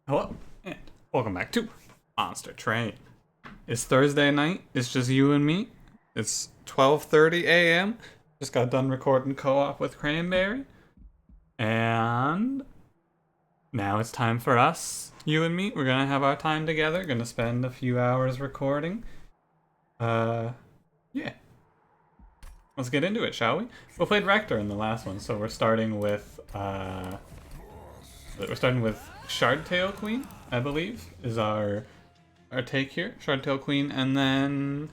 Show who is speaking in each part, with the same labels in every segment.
Speaker 1: Hello, and welcome back to Monster Train. It's Thursday night. It's just you and me. It's 12:30 a.m. Just got done recording co-op with Cranberry, and now it's time for us, you and me. We're gonna have our time together. Gonna spend a few hours recording. Yeah. Let's get into it, shall we? We played Rector in the last one, so we're starting with Shardtail Queen, I believe, is our take here. Shardtail Queen, and then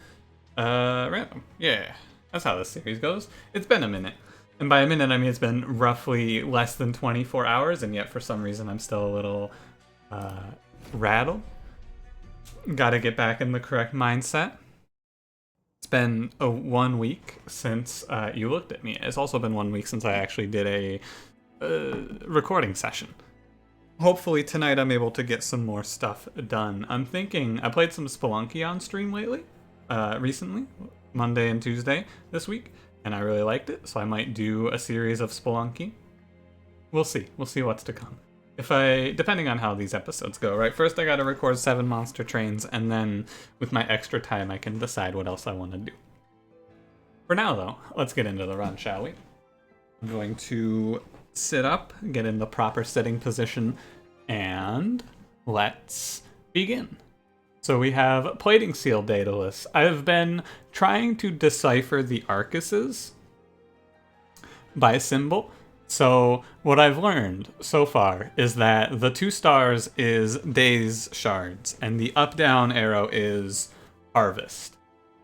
Speaker 1: random. Yeah, that's how this series goes. It's been a minute. And by a minute, I mean it's been roughly less than 24 hours, and yet for some reason I'm still a little rattled. Gotta get back in the correct mindset. It's been 1 week since you looked at me. It's also been 1 week since I actually did a recording session. Hopefully tonight I'm able to get some more stuff done. I'm thinking, I played some Spelunky on stream recently, Monday and Tuesday this week, and I really liked it, so I might do a series of Spelunky. We'll see what's to come. Depending on how these episodes go, right? First I gotta record 7 monster trains, and then with my extra time I can decide what else I want to do. For now though, let's get into the run, shall we? I'm going to sit up, get in the proper sitting position, and let's begin. So we have Plating Seal Daedalus. I've been trying to decipher the Arcuses by symbol. So what I've learned so far is that the 2 stars is Days Shards, and the up-down arrow is Harvest.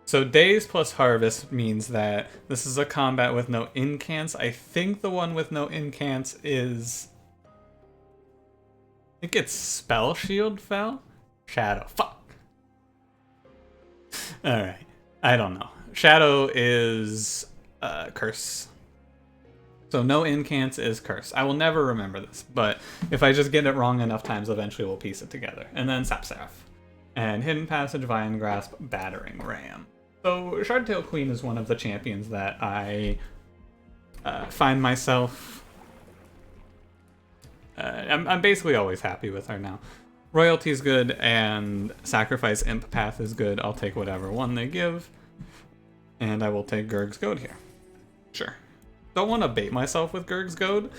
Speaker 1: So Days plus Harvest means that this is a combat with no incants. I think the one with no incants is... I think it's Spell Shield fell? Shadow. Fuck! Alright. I don't know. Shadow is Curse. So no incants is Curse. I will never remember this, but if I just get it wrong enough times, eventually we'll piece it together. And then Seraph. And Hidden Passage, Vine Grasp, Battering Ram. So Shardtail Queen is one of the champions that I find myself... I'm basically always happy with her now. Royalty's good, and Sacrifice Imp Path is good. I'll take whatever one they give. And I will take Gurg's Goad here. Sure. Don't want to bait myself with Gurg's Goad.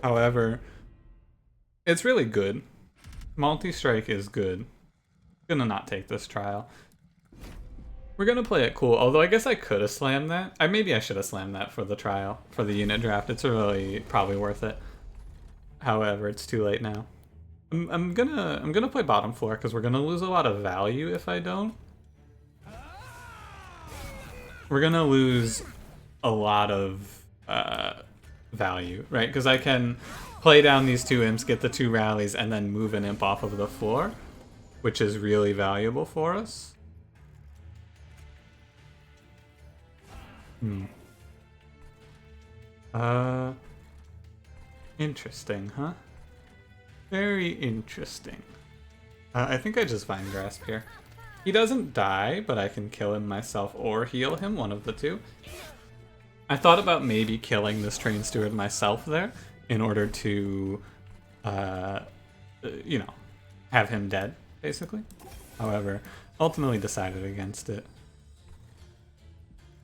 Speaker 1: However, it's really good. Multi-strike is good. Gonna not take this trial. We're gonna play it cool, although I guess I could have slammed that. Maybe I should have slammed that for the trial, for the unit draft. It's really probably worth it. However, it's too late now. I'm gonna play bottom floor because we're gonna lose a lot of value if I don't. We're gonna lose a lot of value, right? Because I can play down these 2 imps, get the 2 rallies, and then move an imp off of the floor, which is really valuable for us. Interesting, huh? Very interesting. I think I just Vine Grasp here. He doesn't die, but I can kill him myself or heal him, one of the 2. I thought about maybe killing this Train Steward myself there in order to, you know, have him dead, basically. However, ultimately decided against it.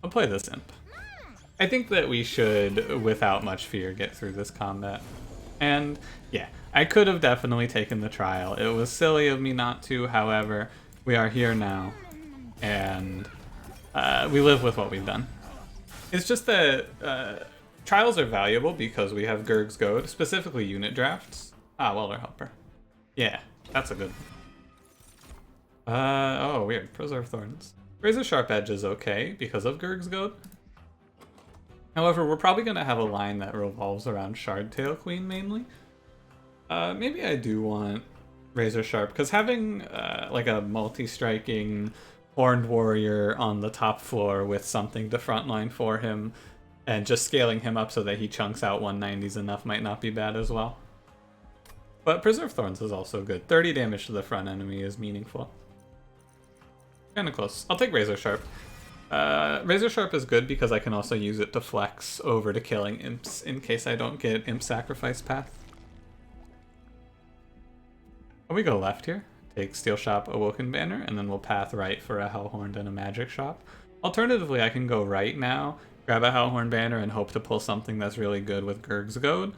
Speaker 1: I'll play this imp. I think that we should, without much fear, get through this combat. And, yeah, I could have definitely taken the trial. It was silly of me not to, however, we are here now, and we live with what we've done. It's just that trials are valuable because we have Gurg's Goad, specifically unit drafts. Weller Helper. Yeah, that's a good one. Oh, weird. Preserve Thorns. Razor Sharp Edge is okay because of Gurg's Goad. However, we're probably going to have a line that revolves around Shardtail Queen mainly. Maybe I do want Razor Sharp, because having like a multi-striking Horned Warrior on the top floor with something to frontline for him, and just scaling him up so that he chunks out 190s enough might not be bad as well. But Preserve Thorns is also good. 30 damage to the front enemy is meaningful. Kinda close. I'll take Razor Sharp. Razor Sharp is good because I can also use it to flex over to killing imps in case I don't get Imp Sacrifice Path. We go left here. Take Steel Shop, Awoken banner, and then we'll path right for a Hellhorned and a Magic Shop. Alternatively, I can go right now, grab a Hellhorned banner, and hope to pull something that's really good with Gurg's Goad.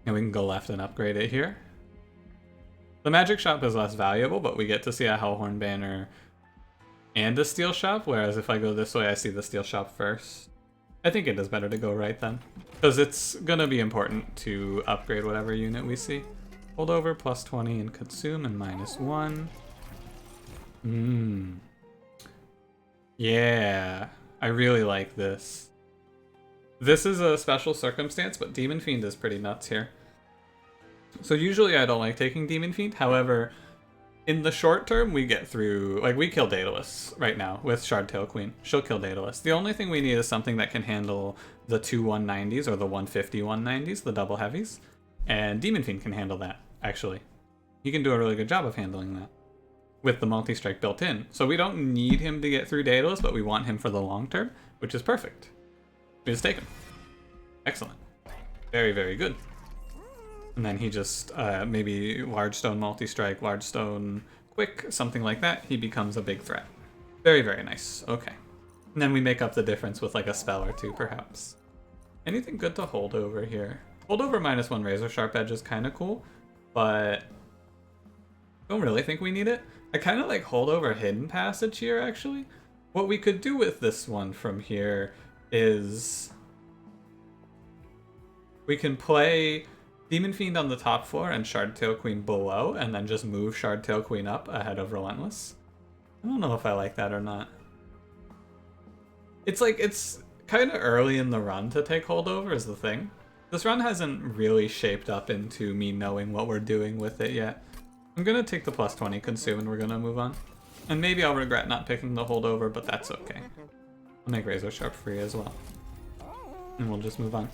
Speaker 1: And we can go left and upgrade it here. The Magic Shop is less valuable, but we get to see a Hellhorned banner and a Steel Shop, whereas if I go this way, I see the Steel Shop first. I think it is better to go right then, because it's going to be important to upgrade whatever unit we see. Hold over, plus 20 and consume, and -1. Yeah, I really like this. This is a special circumstance, but Demon Fiend is pretty nuts here. So usually I don't like taking Demon Fiend, however, in the short term we get through, like we kill Daedalus right now with Shardtail Queen. She'll kill Daedalus. The only thing we need is something that can handle the 2 190s or the 150 190s, the double heavies, and Demon Fiend can handle that, actually. He can do a really good job of handling that with the multi-strike built in. So we don't need him to get through Daedalus, but we want him for the long term, which is perfect. We just take him. Excellent. Very, very good. And then he just, maybe Large Stone multi-strike, Large Stone quick, something like that. He becomes a big threat. Very, very nice. Okay. And then we make up the difference with like a spell or two, perhaps. Anything good to hold over here? Hold over -1 Razor Sharp Edge is kind of cool, but don't really think we need it. I kind of like hold over Hidden Passage here, actually. What we could do with this one from here is we can play Demon Fiend on the top floor and Shardtail Queen below, and then just move Shardtail Queen up ahead of Relentless. I don't know if I like that or not. It's like, it's kind of early in the run to take holdover is the thing. This run hasn't really shaped up into me knowing what we're doing with it yet. I'm gonna take the plus 20 consume and we're gonna move on. And maybe I'll regret not picking the holdover, but that's okay. I'll make Razor Sharp free as well. And we'll just move on.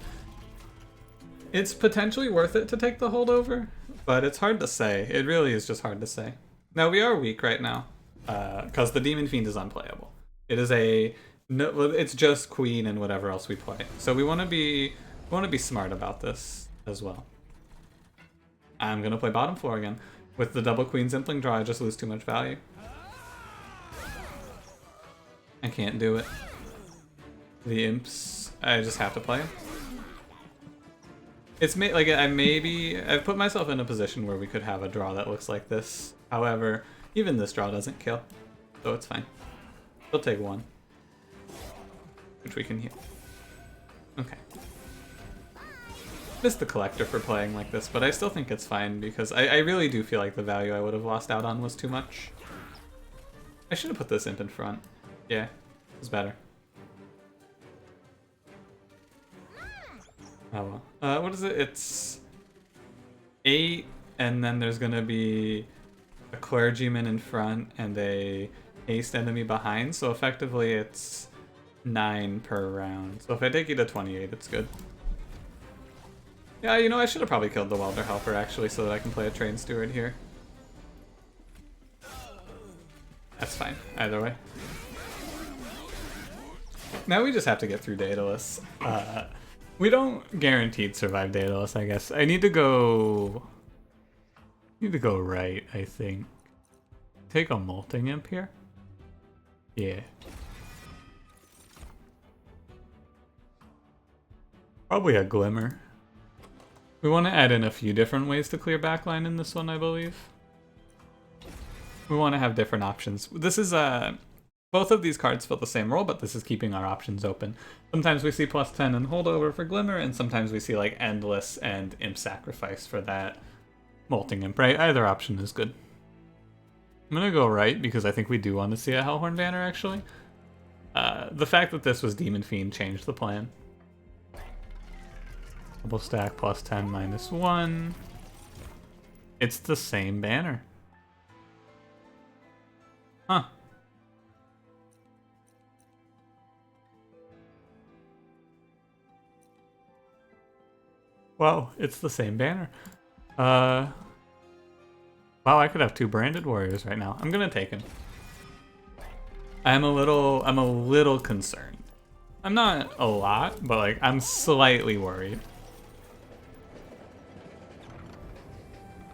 Speaker 1: It's potentially worth it to take the holdover, but it's hard to say. It really is just hard to say. Now, we are weak right now, because the Demon Fiend is unplayable. It is a... No, it's just Queen and whatever else we play. So we want to be smart about this as well. I'm going to play bottom floor again. With the double Queen Zimpling draw, I just lose too much value. I can't do it. The imps, I just have to play them. It's like I've put myself in a position where we could have a draw that looks like this. However, even this draw doesn't kill, so it's fine. We'll take 1, which we can heal. Okay. Missed the collector for playing like this, but I still think it's fine because I really do feel like the value I would have lost out on was too much. I should have put this imp in front. Yeah, it's better. Oh well. What is it? It's 8, and then there's gonna be a clergyman in front and a haste enemy behind, so effectively it's 9 per round. So if I take you to 28, it's good. Yeah, you know, I should have probably killed the Welder Helper actually so that I can play a Train Steward here. That's fine, either way. Now we just have to get through Daedalus. We don't guaranteed survive Daedalus, I guess. I need to go right, I think. Take a Molting Imp here? Yeah. Probably a Glimmer. We want to add in a few different ways to clear backline in this one, I believe. We want to have different options. This is both of these cards fill the same role, but this is keeping our options open. Sometimes we see plus 10 and holdover for Glimmer, and sometimes we see like Endless and Imp Sacrifice for that Molting Imp, right? Either option is good. I'm gonna go right because I think we do want to see a Hellhorn banner, actually. The fact that this was Demon Fiend changed the plan. Double stack plus 10 -1. It's the same banner. Huh. Wow, it's the same banner. Wow, I could have 2 branded warriors right now. I'm gonna take him. I'm a little concerned. I'm not a lot, but like I'm slightly worried.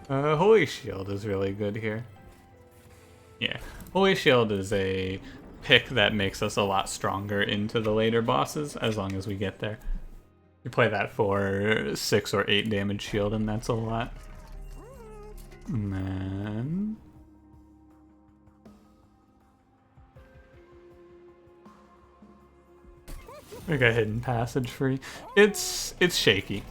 Speaker 1: Holy Shield is really good here. Yeah, Holy Shield is a pick that makes us a lot stronger into the later bosses as long as we get there. You play that for 6 or 8 damage shield and that's a lot. And then... we got Hidden Passage free. It's shaky.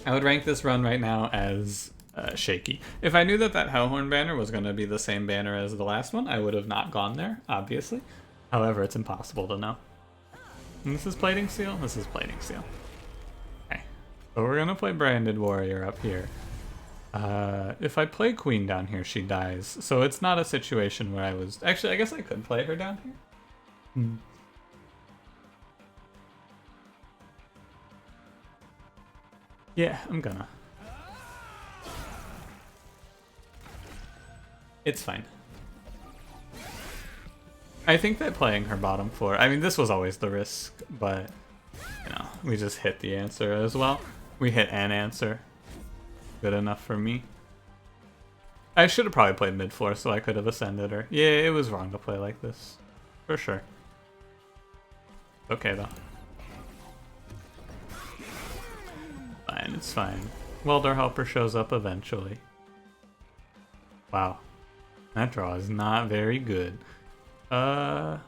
Speaker 1: I would rank this run right now as shaky. If I knew that that Hellhorned banner was going to be the same banner as the last one, I would have not gone there, obviously. However, it's impossible to know. And this is Plating Seal? This is Plating Seal. Okay. So we're going to play Branded Warrior up here. If I play Queen down here, she dies. So it's not a situation where I was... Actually, I guess I could play her down here. Yeah, I'm gonna. It's fine. I think that playing her bottom floor... I mean, this was always the risk, but... You know, we just hit the answer as well. We hit an answer. Good enough for me. I should have probably played mid floor so I could have ascended her. Yeah, it was wrong to play like this. For sure. Okay, though. Fine, it's fine. Welder Helper shows up eventually. Wow. That draw is not very good. I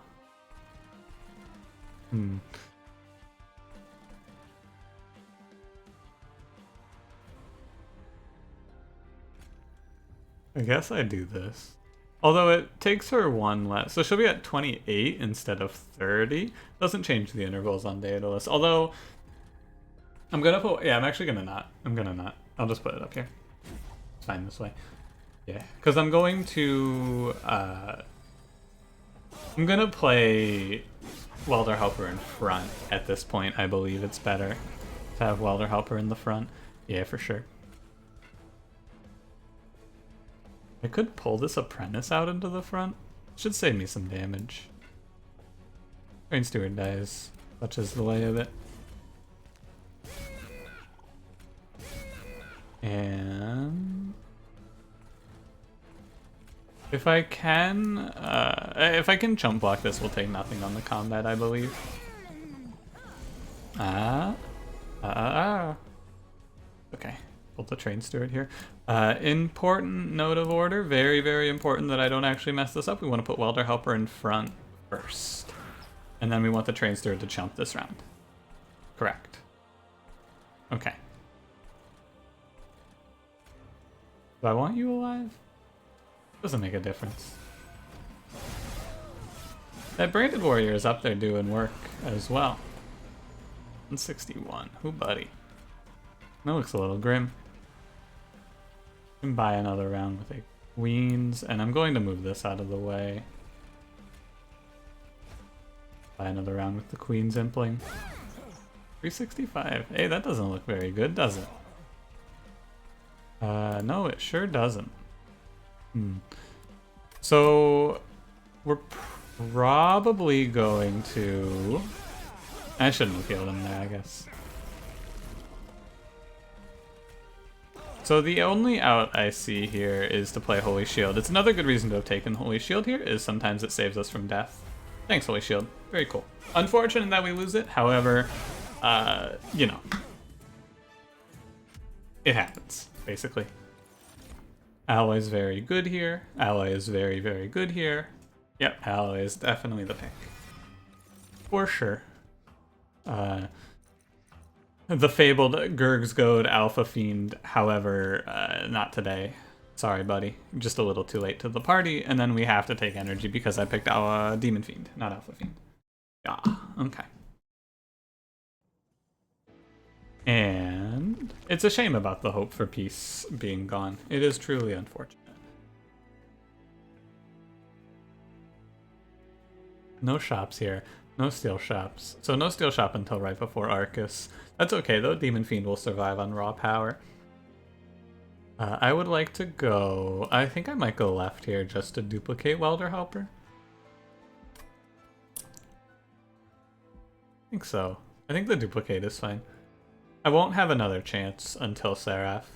Speaker 1: guess I do this. Although it takes her 1 less. So she'll be at 28 instead of 30. Doesn't change the intervals on Daedalus. Although... I'm gonna put... Yeah, I'm actually gonna not. I'm gonna not. I'll just put it up here. It's fine this way. Yeah, because I'm going to... I'm gonna play Welder Helper in front at this point. I believe it's better to have Welder Helper in the front. Yeah, for sure. I could pull this Apprentice out into the front. Should save me some damage. Train Steward dies. Such is the way of it. And... if I can chump block this, we'll take nothing on the combat, I believe. Okay, pull the Train Steward here. Important note of order, very, very important that I don't actually mess this up. We want to put Welder Helper in front first. And then we want the Train Steward to chump this round. Correct. Okay. Do I want you alive? Doesn't make a difference. That Branded Warrior is up there doing work as well. 161. Who buddy? That looks a little grim. Can buy another round with a Queens, and I'm going to move this out of the way. Buy another round with the Queen's Impling. 365. Hey, that doesn't look very good, does it? No, it sure doesn't. So, we're probably going to... I shouldn't have healed him there, I guess. So the only out I see here is to play Holy Shield. It's another good reason to have taken Holy Shield here, is sometimes it saves us from death. Thanks, Holy Shield. Very cool. Unfortunate that we lose it, however, you know. It happens, basically. Alloy is very good here. Alloy is very, very good here. Yep, Alloy is definitely the pick. For sure. The fabled Gurg's Goad Alpha Fiend, however, not today. Sorry, buddy. Just a little too late to the party, and then we have to take energy because I picked our Demon Fiend, not Alpha Fiend. Yeah, okay. And it's a shame about the hope for peace being gone. It is truly unfortunate. No shops here. No steel shops. So no steel shop until right before Arcus. That's okay though. Demon Fiend will survive on raw power. I would like to go... I think I might go left here just to duplicate Welder Helper. I think so. I think the duplicate is fine. I won't have another chance until Seraph.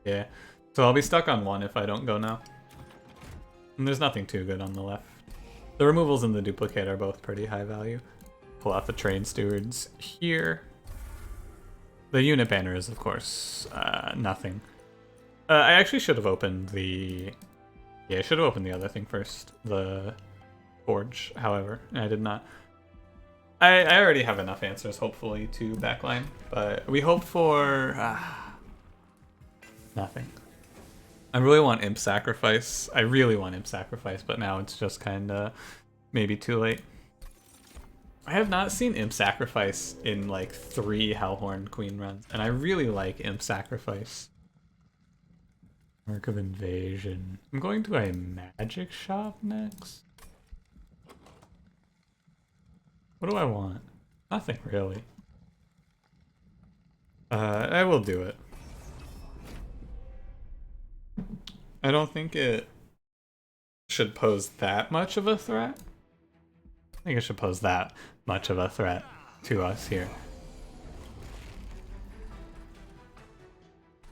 Speaker 1: Yeah. So I'll be stuck on one if I don't go now. And there's nothing too good on the left. The removals and the duplicate are both pretty high value. Pull out the train stewards here. The unit banner is, of course, nothing. I actually should have opened the... Yeah, I should have opened the other thing first. The forge, however. I did not. I already have enough answers, hopefully, to backline. But we hope for... nothing. I really want Imp Sacrifice. I really want Imp Sacrifice, but now it's just kind of maybe too late. I have not seen Imp Sacrifice in like 3 Hellhorned Queen runs, and I really like Imp Sacrifice. Mark of Invasion. I'm going to a magic shop next. What do I want? Nothing really. I will do it. I don't think it should pose that much of a threat. I think it should pose that much of a threat to us here.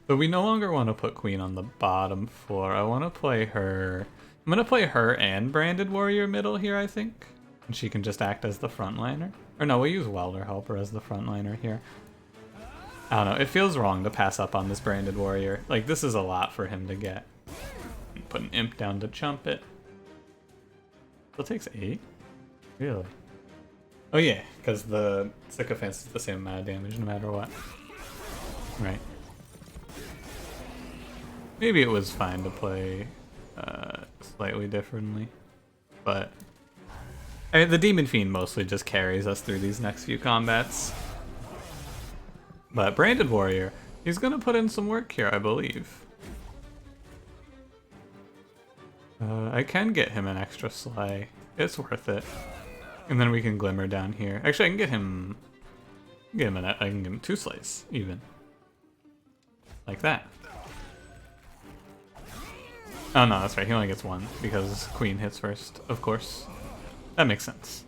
Speaker 1: But we no longer want to put Queen on the bottom floor. I want to play her... I'm going to play her and Branded Warrior middle here, I think. And she can just act as the frontliner. Or no, we'll use Welder Helper as the frontliner here. I don't know, it feels wrong to pass up on this Branded Warrior. Like, this is a lot for him to get. Put an Imp down to chump it. Still takes 8? Really? Oh yeah, because the Sycophants is the same amount of damage no matter what. Right. Maybe it was fine to play slightly differently, but I mean, the Demon Fiend mostly just carries us through these next few combats. But Branded Warrior, he's gonna put in some work here, I believe. I can get him an extra Slay. It's worth it. And then we can Glimmer down here. Actually, I can get him... I can give him 2 Slays, even. Like that. Oh no, that's right, he only gets 1, because Queen hits first, of course. That makes sense.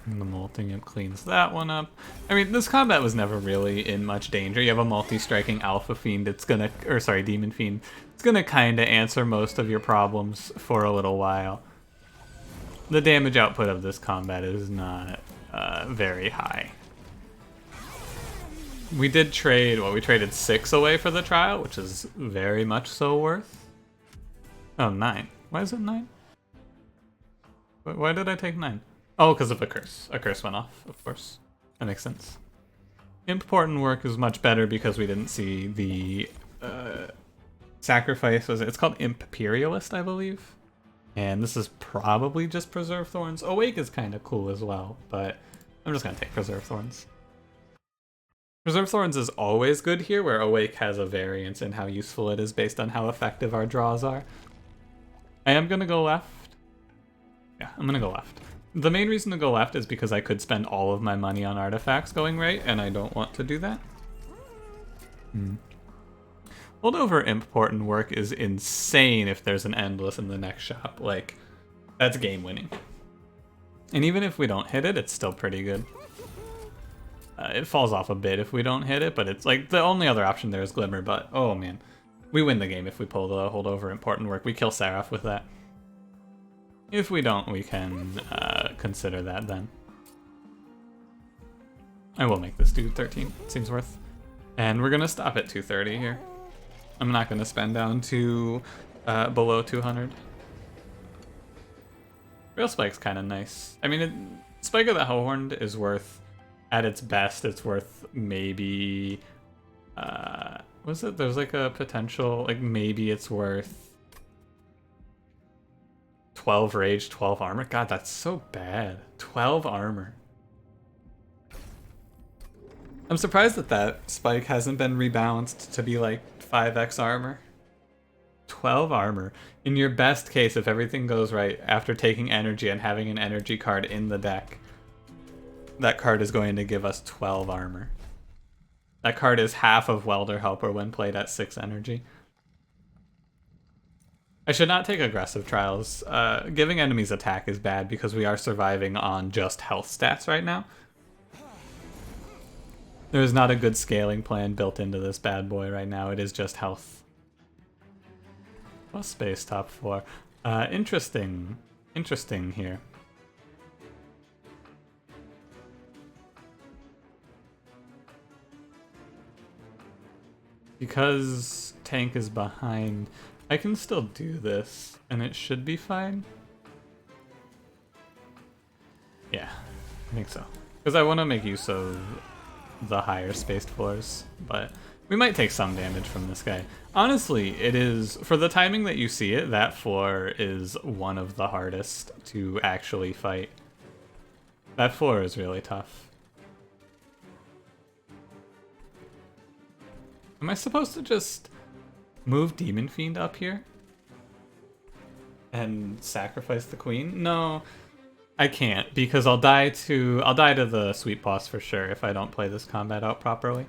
Speaker 1: And the Molting Imp cleans that one up. I mean, this combat was never really in much danger. You have a multi-striking Alpha Fiend, it's gonna... Or sorry, Demon Fiend. It's gonna kinda answer most of your problems for a little while. The damage output of this combat is not very high. We did trade, well, we traded 6 away for the trial, which is very much so worth. Oh, 9. Why is it 9? Why did I take 9? Oh, because of a curse. A curse went off, of course. That makes sense. Important work is much better because we didn't see the sacrifice. It's called Imperialist, I believe. And this is probably just Preserve Thorns. Awake is kind of cool as well, but I'm just going to take Preserve Thorns. Preserve Thorns is always good here, where Awake has a variance in how useful it is based on how effective our draws are. I am going to go left. Yeah, I'm going to go left. The main reason to go left is because I could spend all of my money on artifacts going right, and I don't want to do that. Holdover Important Work is insane if there's an Endless in the next shop. Like, that's game winning. And even if we don't hit it, it's still pretty good. It falls off a bit if we don't hit it, but it's like the only other option there is Glimmer, but oh man. We win the game if we pull the Holdover Important Work. We kill Seraph with that. If we don't, we can consider that then. I will make this dude 13. Seems worth. And we're gonna stop at 230 here. I'm not gonna spend down to below 200. Real Spike's kind of nice. I mean, Spike of the Hellhorned is worth, at its best, it's worth maybe. Was it? There's like a potential, like maybe it's worth 12 rage, 12 armor. God, that's so bad. 12 armor. I'm surprised that that spike hasn't been rebalanced to be like 5x armor. 12 armor. In your best case, if everything goes right, after taking energy and having an energy card in the deck, that card is going to give us 12 armor. That card is half of Welder Helper when played at 6 energy. I should not take aggressive trials. Giving enemies attack is bad because we are surviving on just health stats right now. There is not a good scaling plan built into this bad boy right now. It is just health. Plus space top 4. Interesting. Interesting here. Because tank is behind, I can still do this, and it should be fine. Yeah, I think so. Because I want to make use of the higher spaced floors, but we might take some damage from this guy. Honestly, it is, for the timing that you see it, that floor is one of the hardest to actually fight. That floor is really tough. Am I supposed to just move Demon Fiend up here? And sacrifice the queen? No, I can't, because I'll die to the sweet boss for sure if I don't play this combat out properly.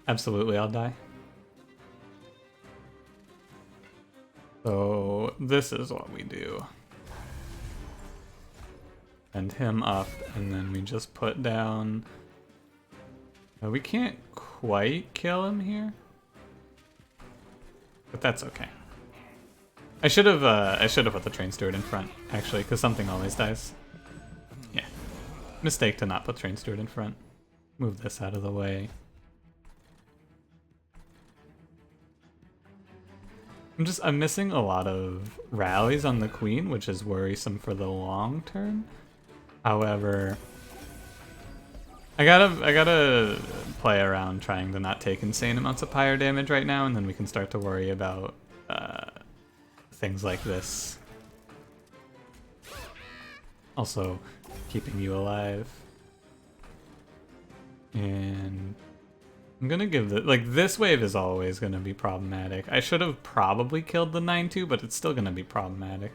Speaker 1: Absolutely, I'll die. So this is what we do. Send him up, and then we just put down... we can't quite kill him here, but that's okay. I should have put the train steward in front, actually, because something always dies. Yeah, mistake to not put train steward in front. Move this out of the way. I'm missing a lot of rallies on the queen, which is worrisome for the long term. However, I gotta play around trying to not take insane amounts of pyre damage right now, and then we can start to worry about things like this. Also, keeping you alive. And I'm gonna give this wave is always gonna be problematic. I should have probably killed the 9-2, but it's still gonna be problematic.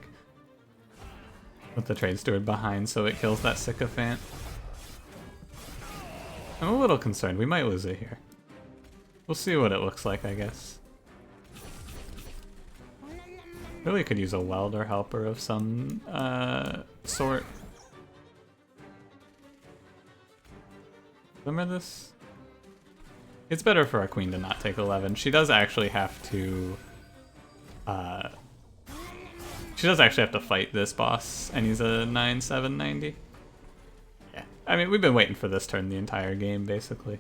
Speaker 1: With the trade steward behind, so it kills that sycophant. I'm a little concerned. We might lose it here. We'll see what it looks like, I guess. Really could use a welder helper of some sort. Remember this? It's better for our queen to not take 11. She does actually have to... she does actually have to fight this boss, and he's a 9-7-90. Yeah, I mean, we've been waiting for this turn the entire game, basically.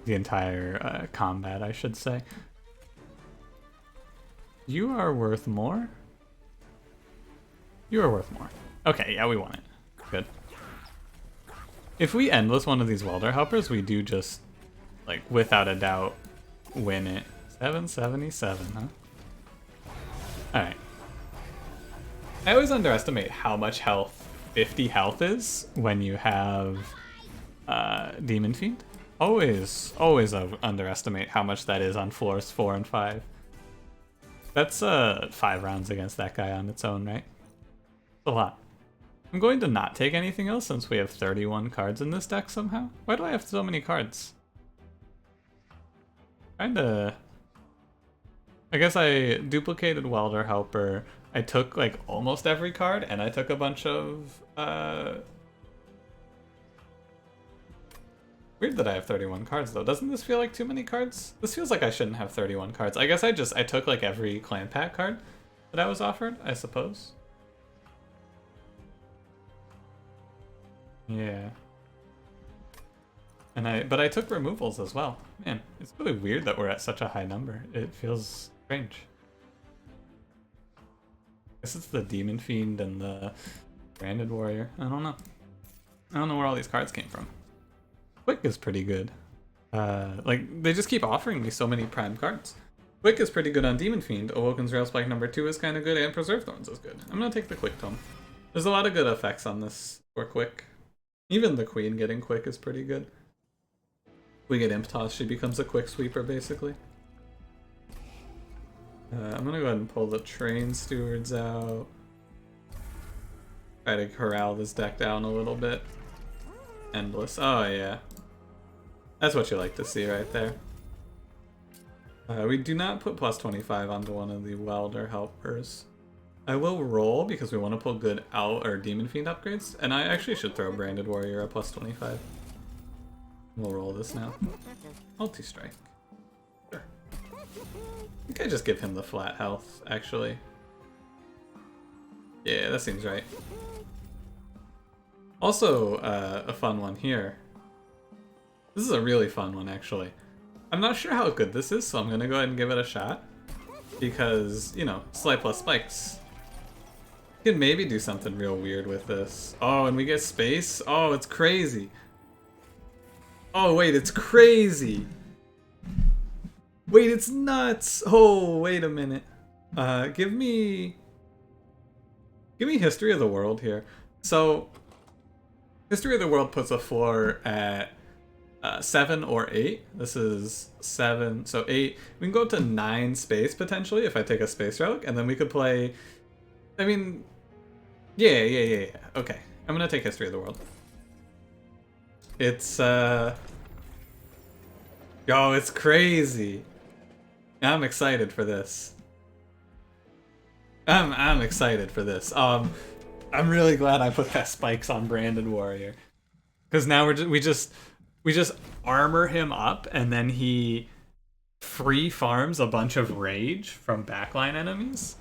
Speaker 1: The entire combat, I should say. You are worth more? You are worth more. Okay, yeah, we want it. Good. If we end with one of these welder helpers, we do just, like, without a doubt, win it. 777, huh? Alright. I always underestimate how much health 50 health is when you have Demon Fiend. Always underestimate how much that is on floors 4 and 5. That's 5 rounds against that guy on its own, right? A lot. I'm going to not take anything else since we have 31 cards in this deck somehow. Why do I have so many cards? Kinda... I guess I duplicated Welder Helper. I took like almost every card, and I took a bunch of... Weird that I have 31 cards though. Doesn't this feel like too many cards? This feels like I shouldn't have 31 cards. I guess I took like every clan pack card that I was offered, I suppose. Yeah. But I took removals as well. Man, it's really weird that we're at such a high number. It feels strange. I guess it's the Demon Fiend and the Branded Warrior. I don't know. I don't know where all these cards came from. Quick is pretty good. Like, they just keep offering me so many prime cards. Quick is pretty good on Demon Fiend. Awoken's Rail Spike number 2 is kind of good, and Preserve Thorns is good. I'm gonna take the Quick Tome. There's a lot of good effects on this for Quick. Even the Queen getting Quick is pretty good. We get Imp Toss, she becomes a quick sweeper, basically. I'm gonna go ahead and pull the Train Stewards out. Try to corral this deck down a little bit. Endless. Oh, yeah. That's what you like to see right there. We do not put plus 25 onto one of the Welder Helpers. I will roll because we want to pull good Owl or Demon Fiend upgrades, and I actually should throw Branded Warrior at plus 25. We'll roll this now. Multi-strike. Sure. I think I just give him the flat health, actually. Yeah, that seems right. Also, a fun one here. This is a really fun one, actually. I'm not sure how good this is, so I'm gonna go ahead and give it a shot. Because, you know, Slight plus Spikes. You can maybe do something real weird with this. Oh, and we get space? Oh, it's crazy. Oh, wait, it's crazy. Wait, it's nuts. Oh, wait a minute. Give me History of the World here. So, History of the World puts a floor at 7 or 8. This is 7, so 8. We can go up to 9 space potentially if I take a space relic, and then we could play. I mean, yeah. Okay, I'm gonna take History of the World. It's yo, it's crazy. I'm excited for this. I'm excited for this. I'm really glad I put that spikes on Branded Warrior, because now we just armor him up, and then he free farms a bunch of rage from backline enemies,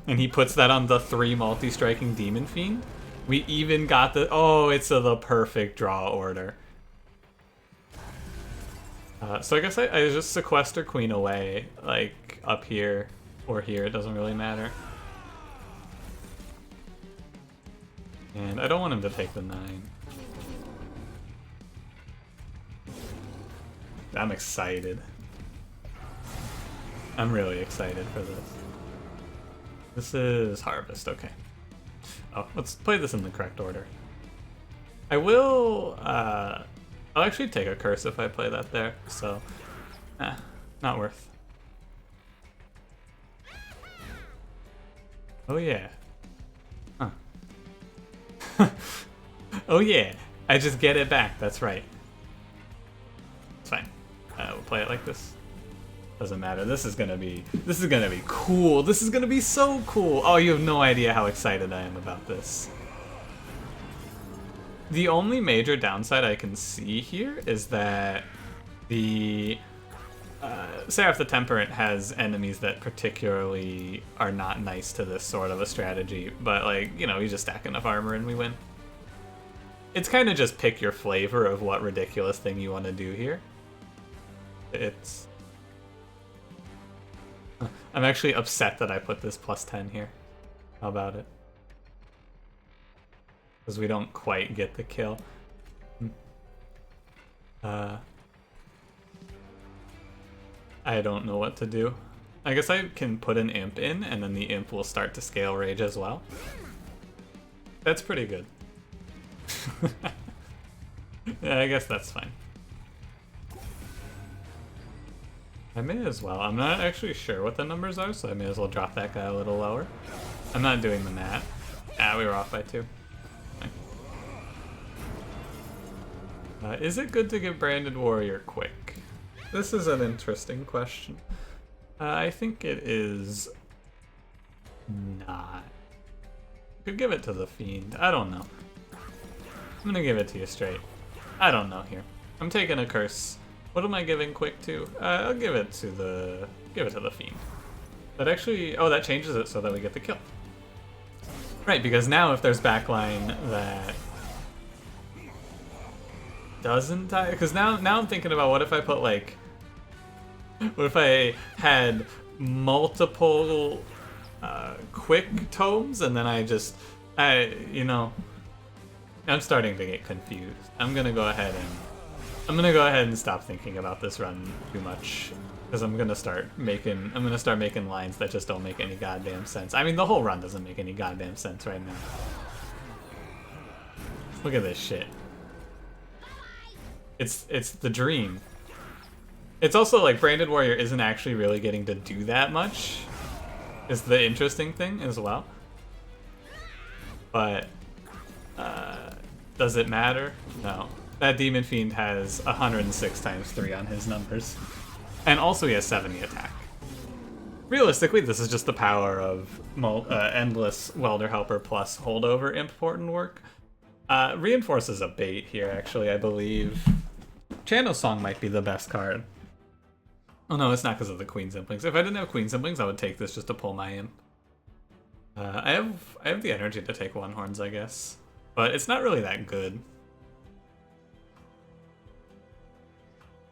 Speaker 1: and he puts that on the 3 multi-striking Demon Fiend. We even got the it's the perfect draw order. So I guess I just sequester Queen away, like up here or here. It doesn't really matter. And I don't want him to take the 9. I'm excited. I'm really excited for this. This is Harvest, okay. Oh, let's play this in the correct order. I will, I'll actually take a curse if I play that there, so, not worth. Oh yeah. Huh. Oh yeah, I just get it back, that's right. It's fine. We'll play it like this. Doesn't matter. This is gonna be cool. This is gonna be so cool. Oh, you have no idea how excited I am about this. The only major downside I can see here is that the Seraph the Temperate has enemies that particularly are not nice to this sort of a strategy, but like, you know, you just stack enough armor and we win. It's kind of just pick your flavor of what ridiculous thing you want to do here. It's... I'm actually upset that I put this plus 10 here. How about it? Because we don't quite get the kill. I don't know what to do. I guess I can put an imp in, and then the imp will start to scale rage as well. That's pretty good. Yeah, I guess that's fine. I may as well. I'm not actually sure what the numbers are, so I may as well drop that guy a little lower. I'm not doing the math. Ah, we were off by 2. Is it good to give Branded Warrior quick? This is an interesting question. I think it is not. Could give it to the Fiend. I don't know. I'm gonna give it to you straight. I don't know here. I'm taking a curse. What am I giving quick to? I'll give it to the Fiend. That actually, that changes it so that we get the kill. Right, because now if there's backline that doesn't die, because now I'm thinking about what if I put like, what if I had multiple quick tomes and then you know, I'm starting to get confused. I'm gonna go ahead and stop thinking about this run too much, because I'm gonna start making lines that just don't make any goddamn sense. I mean, the whole run doesn't make any goddamn sense right now. Look at this shit. It's the dream. It's also like Branded Warrior isn't actually really getting to do that much, is the interesting thing as well. But does it matter? No. That Demon Fiend has 106 times 3 on his numbers. And also he has 70 attack. Realistically, this is just the power of endless Welder Helper plus holdover important work. Reinforce is a bait here, actually, I believe. Channel Song might be the best card. Oh no, it's not because of the Queen's Implings. If I didn't have Queen's Implings, I would take this just to pull my imp. I have the energy to take One Horns, I guess. But it's not really that good.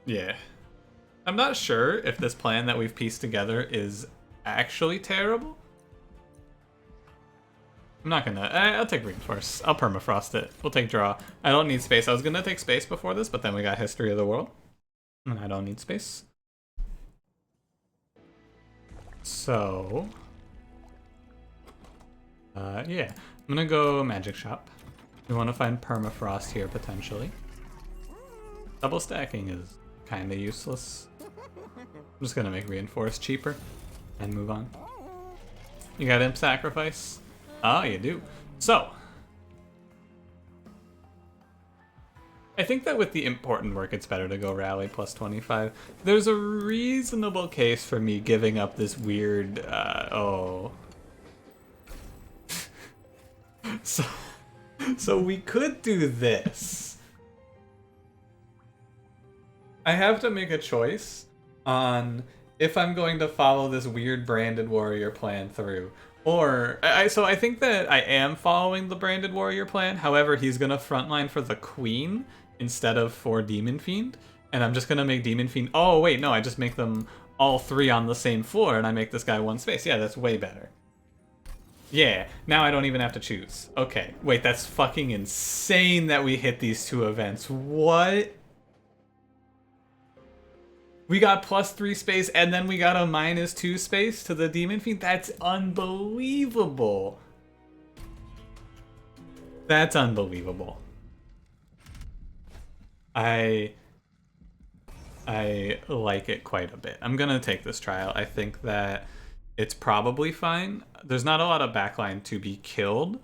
Speaker 1: Yeah. I'm not sure if this plan that we've pieced together is actually terrible. I'm not gonna... I'll take Reinforce. I'll Permafrost it. We'll take Draw. I don't need space. I was gonna take space before this, but then we got History of the World. And I don't need space. So... yeah. I'm gonna go Magic Shop. We want to find Permafrost here, potentially. Double stacking is kind of useless. I'm just gonna make Reinforce cheaper and move on. You got Imp Sacrifice? Oh, you do. So, I think that with the important work, it's better to go Rally plus 25. There's a reasonable case for me giving up this weird, oh. So we could do this. I have to make a choice on if I'm going to follow this weird Branded Warrior plan through. Or, so I think that I am following the Branded Warrior plan. However, he's going to frontline for the Queen instead of for Demon Fiend. And I'm just going to make Demon Fiend... Oh, wait, no, I just make them all three on the same floor and I make this guy one space. Yeah, that's way better. Yeah, now I don't even have to choose. Okay, wait, that's fucking insane that we hit these two events. What? We got +3 space and then we got a -2 space to the Demon Fiend? That's unbelievable. That's unbelievable. I like it quite a bit. I'm gonna take this trial. I think that it's probably fine. There's not a lot of backline to be killed,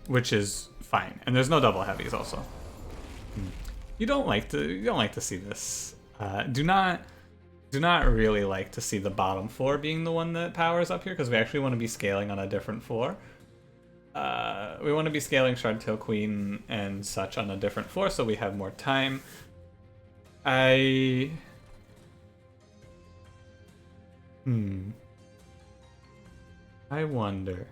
Speaker 1: which is fine. And there's no double heavies also. You don't like to see this. Do not really like to see the bottom floor being the one that powers up here, because we actually want to be scaling on a different floor. We want to be scaling Shardtail Queen and such on a different floor so we have more time. I wonder.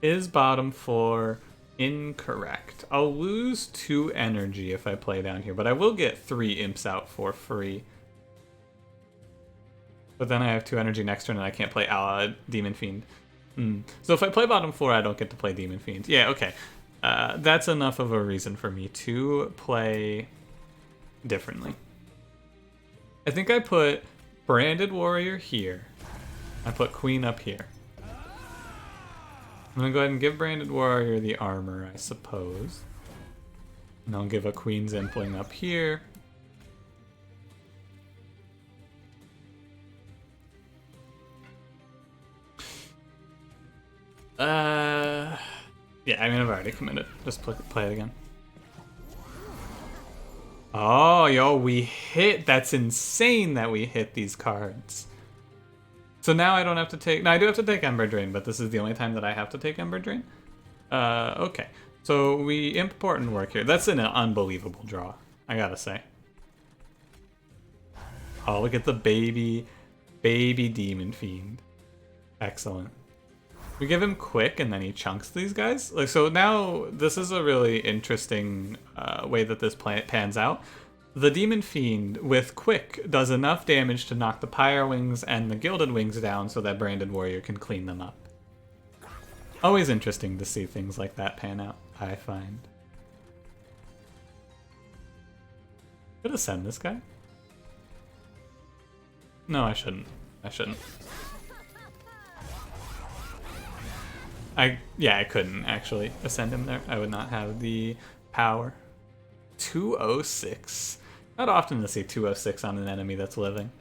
Speaker 1: Is bottom floor incorrect? I'll lose 2 energy if I play down here, but I will get 3 imps out for free. But then I have 2 energy next turn and I can't play Demon Fiend. So if I play bottom floor, I don't get to play Demon Fiend. Yeah, okay. That's enough of a reason for me to play differently. I think I put Branded Warrior here. I put Queen up here. I'm gonna go ahead and give Branded Warrior the armor, I suppose. And I'll give a Queen's Impling up here. Yeah, I mean, I've already committed. Just play it again. Oh, yo, we hit. That's insane that we hit these cards. So now I don't have to take... No, I do have to take Ember Drain, but this is the only time that I have to take Ember Drain. Okay. So we important work here. That's an unbelievable draw, I gotta say. Oh, look at the baby Demon Fiend. Excellent. We give him Quick and then he chunks these guys. Like, so now this is a really interesting way that this pans out. The Demon Fiend with Quick does enough damage to knock the Pyre Wings and the Gilded Wings down so that Branded Warrior can clean them up. Always interesting to see things like that pan out, I find. Should I send this guy? No, I shouldn't. I shouldn't. Yeah, I couldn't actually ascend him there. I would not have the power. 206. Not often to see 206 on an enemy that's living.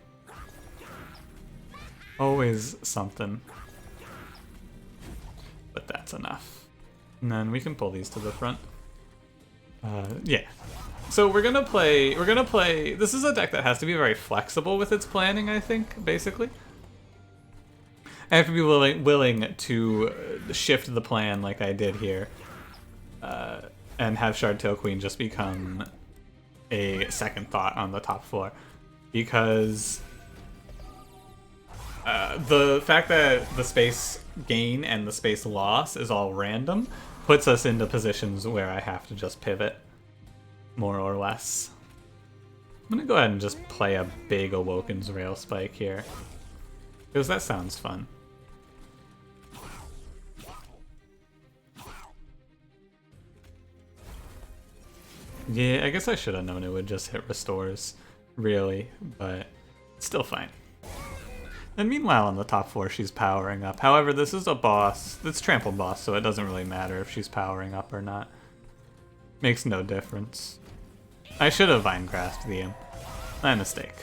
Speaker 1: Always something. But that's enough. And then we can pull these to the front. Yeah. So we're gonna play, this is a deck that has to be very flexible with its planning, I think, basically. I have to be willing to shift the plan like I did here, and have Shardtail Queen just become a second thought on the top floor, because the fact that the space gain and the space loss is all random puts us into positions where I have to just pivot, more or less. I'm gonna go ahead and just play a big Awoken's Rail Spike here, because that sounds fun. Yeah, I guess I should have known it would just hit restores, really, but it's still fine. And meanwhile, on the top floor, she's powering up. However, this is a boss. It's trampled boss, so it doesn't really matter if she's powering up or not. Makes no difference. I should have Vinegrassed the imp. My mistake.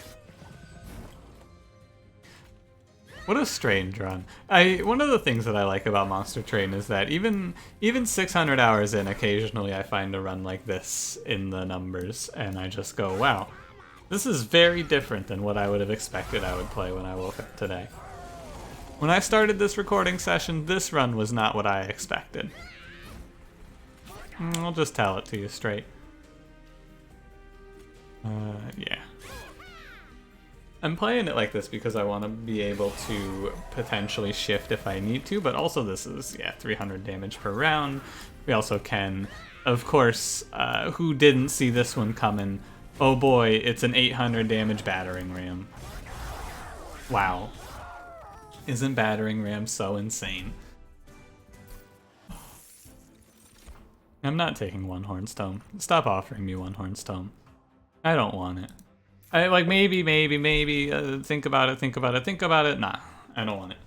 Speaker 1: What a strange run. One of the things that I like about Monster Train is that even 600 hours in, occasionally I find a run like this in the numbers, and I just go, wow, this is very different than what I would have expected I would play when I woke up today. When I started this recording session, this run was not what I expected. I'll just tell it to you straight. Yeah. I'm playing it like this because I want to be able to potentially shift if I need to, but also this is, yeah, 300 damage per round. We also can, of course, who didn't see this one coming? Oh boy, it's an 800 damage battering ram. Wow. Isn't battering ram so insane? I'm not taking one Hornstone. Stop offering me one Hornstone. I don't want it. I like maybe, think about it. Nah, I don't want it.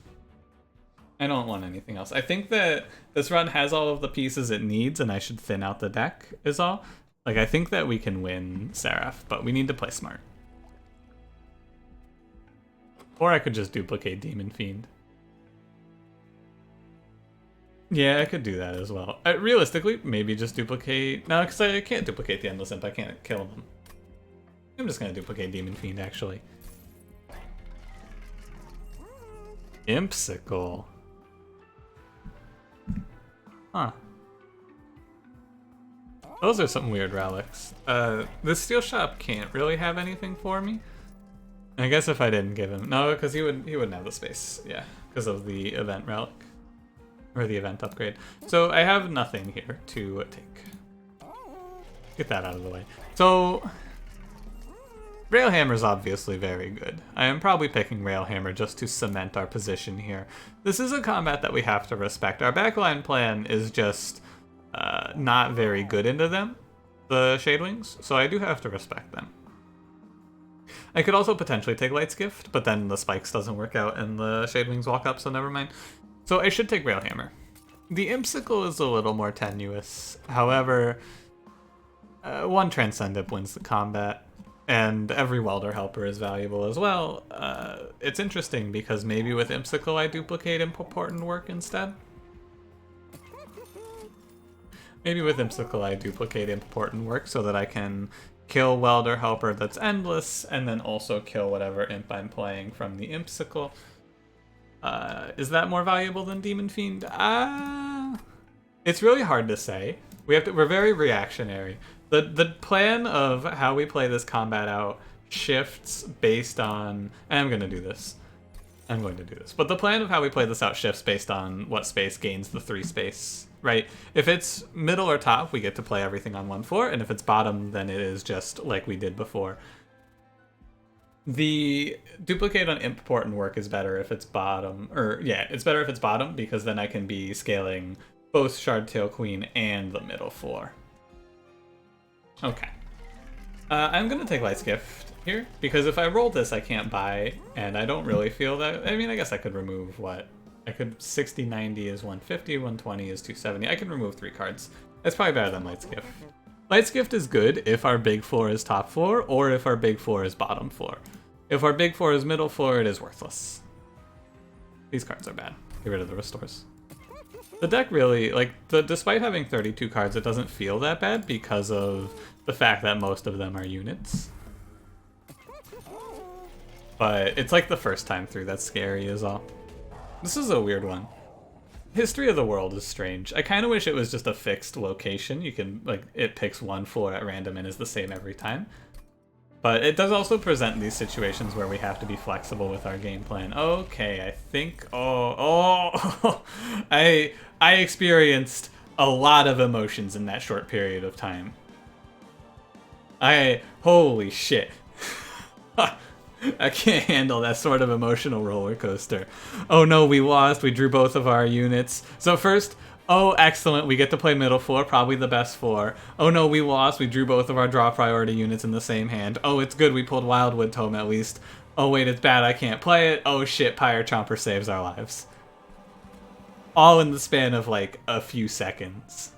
Speaker 1: I don't want anything else. I think that this run has all of the pieces it needs, and I should thin out the deck, is all. Like, I think that we can win Seraph, but we need to play smart. Or I could just duplicate Demon Fiend. Yeah, I could do that as well. Realistically, maybe just duplicate... No, because I can't duplicate the Endless Imp. I can't kill them. I'm just gonna duplicate Demon Fiend, actually. Impsicle. Huh. Those are some weird relics. This Steel Shop can't really have anything for me. I guess if I didn't give him... No, because he wouldn't have the space. Yeah, because of the event relic. Or the event upgrade. So I have nothing here to take. Get that out of the way. So... Railhammer's obviously very good. I am probably picking Railhammer just to cement our position here. This is a combat that we have to respect. Our backline plan is just not very good into them, the Shadewings, so I do have to respect them. I could also potentially take Light's Gift, but then the spikes doesn't work out and the Shadewings walk up, so never mind. So I should take Railhammer. The Impsicle is a little more tenuous. However, one Transcendent wins the combat. And every Welder Helper is valuable as well. It's interesting because maybe with Impsicle I duplicate Important Work instead. Maybe with Impsicle I duplicate Important Work so that I can kill Welder Helper that's endless, and then also kill whatever imp I'm playing from the Impsicle. Is that more valuable than Demon Fiend? It's really hard to say. We're very reactionary. The plan of how we play this combat out shifts based on... And I'm going to do this. But the plan of how we play this out shifts based on what space gains the 3 space, right? If it's middle or top, we get to play everything on 1/4, and if it's bottom, then it is just like we did before. The duplicate on Important Work is better if it's bottom, it's better if it's bottom, because then I can be scaling both Shardtail Queen and the middle floor. Okay. I'm gonna take Light's Gift here, because if I roll this I can't buy, and I don't really feel that... I mean, I guess I could remove what? I could... 60, 90 is 150, 120 is 270. I can remove 3 cards. That's probably better than Light's Gift. Light's Gift is good if our big floor is top floor, or if our big floor is bottom floor. If our big floor is middle floor, it is worthless. These cards are bad. Get rid of the restores. The deck really, like, despite having 32 cards, it doesn't feel that bad because of the fact that most of them are units. But it's like the first time through that's scary is all. This is a weird one. History of the World is strange. I kind of wish it was just a fixed location. You can, like, it picks one floor at random and is the same every time. But it does also present these situations where we have to be flexible with our game plan. Okay, I think, I experienced a lot of emotions in that short period of time. Holy shit. I can't handle that sort of emotional roller coaster. Oh no, we lost. We drew both of our units. So first, oh excellent, we get to play middle floor, probably the best floor. Oh no, we lost. We drew both of our draw priority units in the same hand. Oh, it's good. We pulled Wildwood Tome at least. Oh wait, it's bad. I can't play it. Oh shit, Pyre Chomper saves our lives. All in the span of like a few seconds.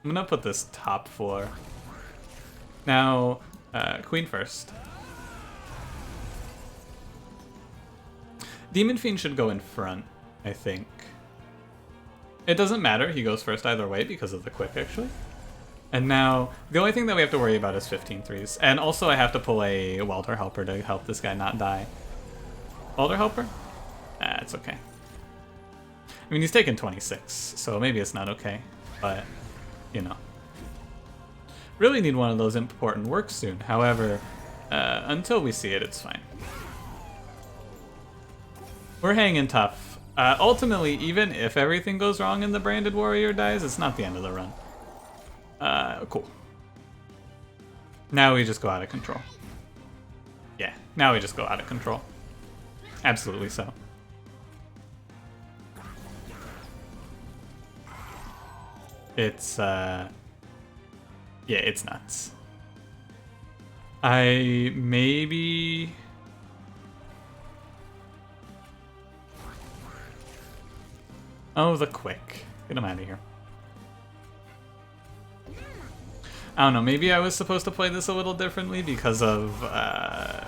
Speaker 1: I'm gonna put this top floor. Now, Queen first. Demon Fiend should go in front, I think. It doesn't matter, he goes first either way because of the quick, actually. And now, the only thing that we have to worry about is 15 threes. And also I have to pull a Welder Helper to help this guy not die. Welder Helper? It's okay. I mean, he's taken 26, so maybe it's not okay, but, you know. Really need one of those important works soon. However, until we see it, it's fine. We're hanging tough. Ultimately, even if everything goes wrong and the Branded Warrior dies, it's not the end of the run. Cool. Now we just go out of control. Yeah, now we just go out of control. Absolutely so. It's, yeah, it's nuts. I maybe... Oh, the quick. Get him out of here. I don't know, maybe I was supposed to play this a little differently because of,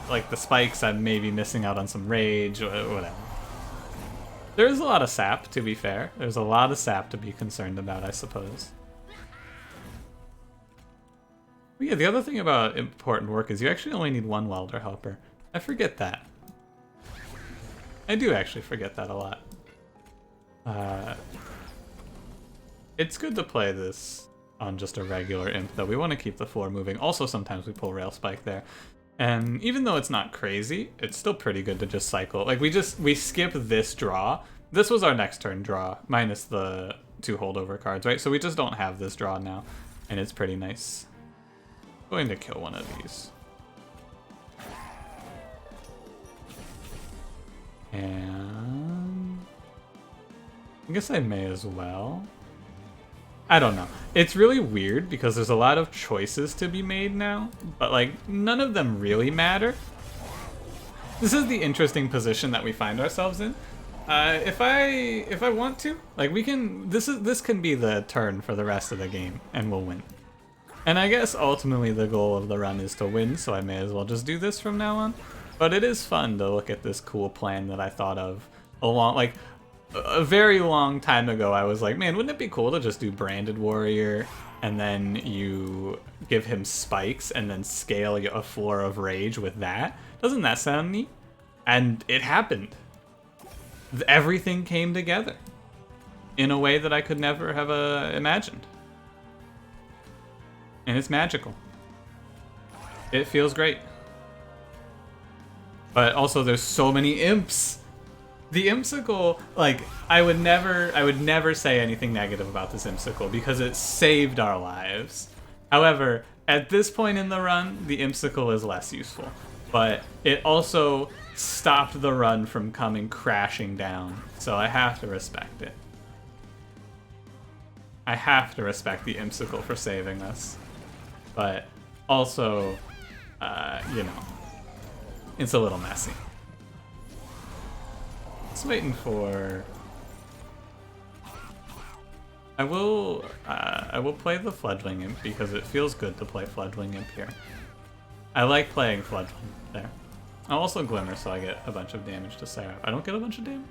Speaker 1: like, the spikes. I'm maybe missing out on some rage, or whatever. There's a lot of sap, to be fair. There's a lot of sap to be concerned about, I suppose. But yeah, the other thing about important work is you actually only need one Welder Helper. I forget that. I do actually forget that a lot. It's good to play this on just a regular imp, though. We want to keep the floor moving. Also, sometimes we pull Rail Spike there. And even though it's not crazy, it's still pretty good to just cycle. Like, we skip this draw. This was our next turn draw, minus the 2 holdover cards, right? So we just don't have this draw now, and it's pretty nice. Going to kill one of these. And... I guess I may as well. I don't know. It's really weird because there's a lot of choices to be made now, but like none of them really matter. This is the interesting position that we find ourselves in. If I want to, like we can. This can be the turn for the rest of the game, and we'll win. And I guess ultimately the goal of the run is to win, so I may as well just do this from now on. But it is fun to look at this cool plan that I thought of a very long time ago. I was like, man, wouldn't it be cool to just do Branded Warrior and then you give him spikes and then scale a floor of rage with that? Doesn't that sound neat? And it happened. Everything came together in a way that I could never have imagined. And it's magical. It feels great. But also there's so many imps. The Impsicle, like, I would never say anything negative about this Impsicle because it saved our lives. However, at this point in the run, the Impsicle is less useful. But it also stopped the run from coming crashing down, so I have to respect it. I have to respect the Impsicle for saving us. But also, you know, it's a little messy. Just waiting for... I will play the Fledgling Imp because it feels good to play Fledgling Imp here. I like playing Fledgling there. I'll also Glimmer so I get a bunch of damage to Seraph. I don't get a bunch of damage?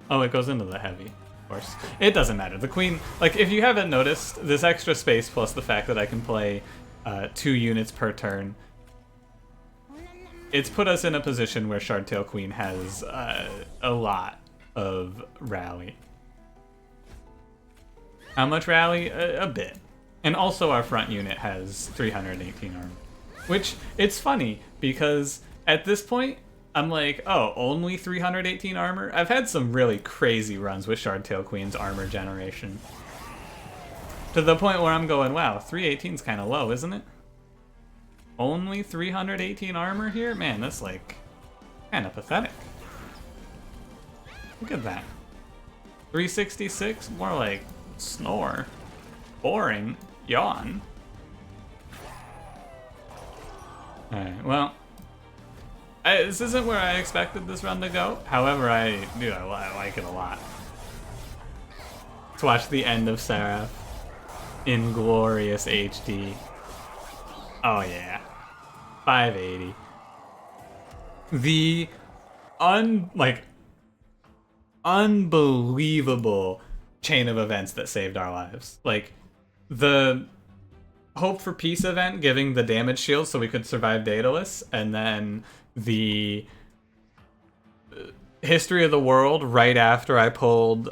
Speaker 1: Oh, it goes into the heavy. Of course. It doesn't matter. The queen, like, if you haven't noticed, this extra space plus the fact that I can play 2 units per turn, it's put us in a position where Shardtail Queen has a lot of rally. How much rally? A bit. And also our front unit has 318 armor. Which, it's funny, because at this point, I'm like, oh, only 318 armor? I've had some really crazy runs with Shardtail Queen's armor generation. To the point where I'm going, wow, 318's kind of low, isn't it? Only 318 armor here? Man, that's like kind of pathetic. Look at that. 366? More like snore. Boring. Yawn. Alright, well. This isn't where I expected this run to go. However, I like it a lot. Let's watch the end of Seraph in glorious HD. Oh yeah. 580. The unbelievable chain of events that saved our lives. Like, the Hope for Peace event giving the damage shield so we could survive Daedalus, and then the History of the World right after I pulled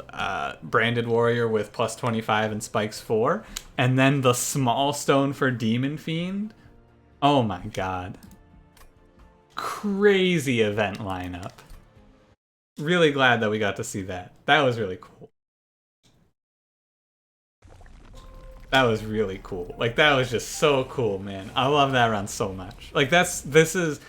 Speaker 1: Branded Warrior with plus 25 and Spikes 4, and then the Small Stone for Demon Fiend. Oh my god. Crazy event lineup. Really glad that we got to see that. That was really cool. That was really cool. Like, that was just so cool, man. I love that run so much. Like, the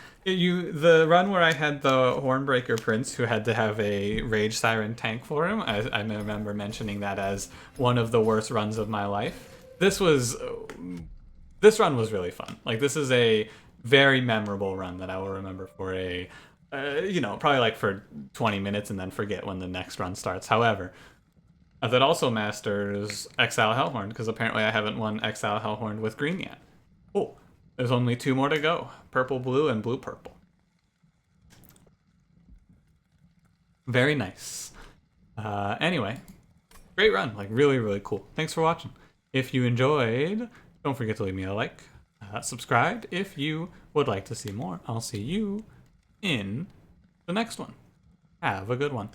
Speaker 1: run where I had the Hornbreaker Prince who had to have a Rage Siren tank for him. I remember mentioning that as one of the worst runs of my life. This run was really fun. Like, this is a very memorable run that I will remember for probably like for 20 minutes and then forget when the next run starts. However, that also masters Exile Hellhorned, because apparently I haven't won Exile Hellhorned with green yet. Oh, there's only 2 more to go. Purple, blue, and blue, purple. Very nice. Anyway, great run. Like, really, really cool. Thanks for watching. If you enjoyed, don't forget to leave me a like. Subscribe if you would like to see more. I'll see you in the next one. Have a good one.